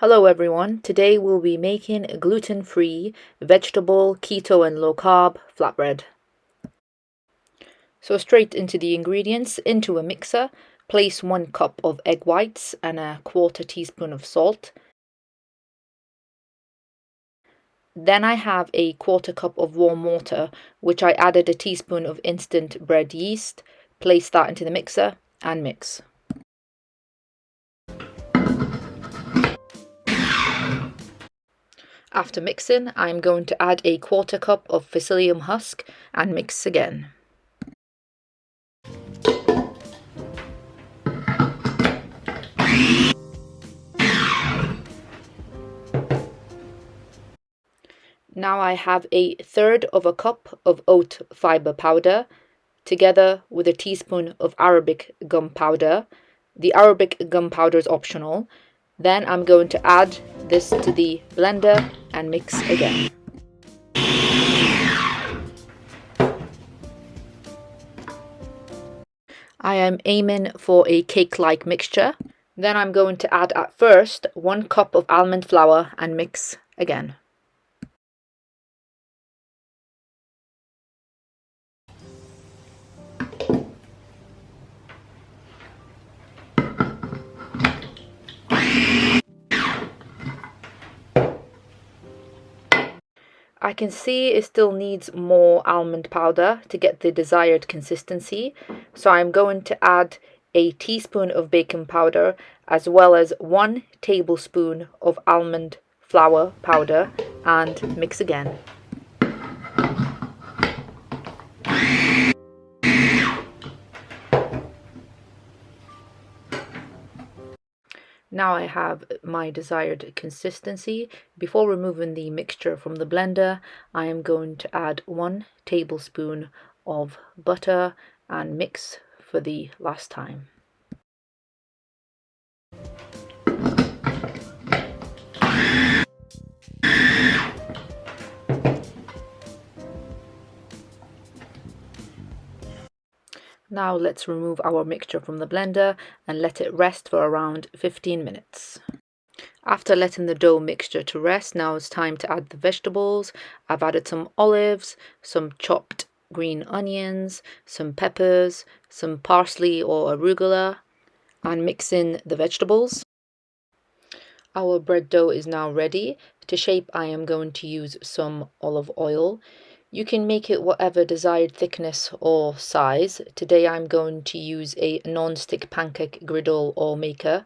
Hello everyone, today we'll be making a gluten-free, vegetable, keto and low-carb flatbread. So straight into the ingredients, into a mixer, place 1 cup of egg whites and a 1/4 teaspoon of salt. Then I have a 1/4 cup of warm water, which I added a teaspoon of instant bread yeast. Place that into the mixer and mix. After mixing, I'm going to add a 1/4 cup of psyllium husk and mix again. Now I have a 1/3 of a cup of oat fiber powder, together with a teaspoon of Arabic gum powder. The Arabic gum powder is optional. Then I'm going to add this to the blender and mix again. I am aiming for a cake-like mixture. Then I'm going to add at first 1 cup of almond flour and mix again. I can see it still needs more almond powder to get the desired consistency, so I'm going to add a teaspoon of baking powder as well as 1 tablespoon of almond flour powder and mix again. Now I have my desired consistency. Before removing the mixture from the blender, I am going to add 1 tablespoon of butter and mix for the last time. Now let's remove our mixture from the blender and let it rest for around 15 minutes. After letting the dough mixture to rest, now it's time to add the vegetables. I've added some olives, some chopped green onions, some peppers, some parsley or arugula, and mix in the vegetables. Our bread dough is now ready. To shape, I am going to use some olive oil. You can make it whatever desired thickness or size. Today I'm going to use a non-stick pancake griddle or maker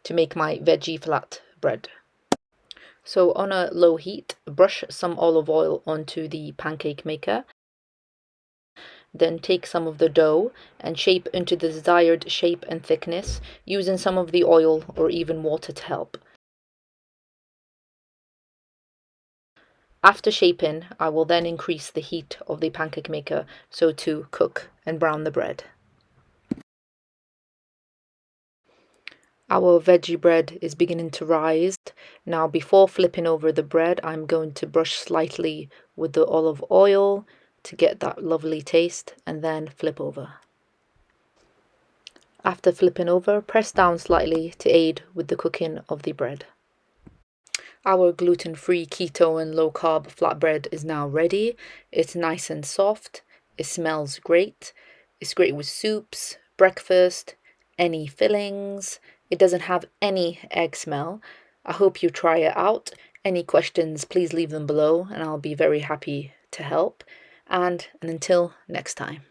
to make my veggie flat bread. So on a low heat, brush some olive oil onto the pancake maker. Then take some of the dough and shape into the desired shape and thickness, using some of the oil or even water to help. After shaping, I will then increase the heat of the pancake maker so to cook and brown the bread. Our veggie bread is beginning to rise. Now before flipping over the bread, I'm going to brush slightly with the olive oil to get that lovely taste and then flip over. After flipping over, press down slightly to aid with the cooking of the bread. Our gluten-free, keto and low-carb flatbread is now ready. It's nice and soft. It smells great. It's great with soups, breakfast, any fillings. It doesn't have any egg smell. I hope you try it out. Any questions, please leave them below and I'll be very happy to help. And until next time.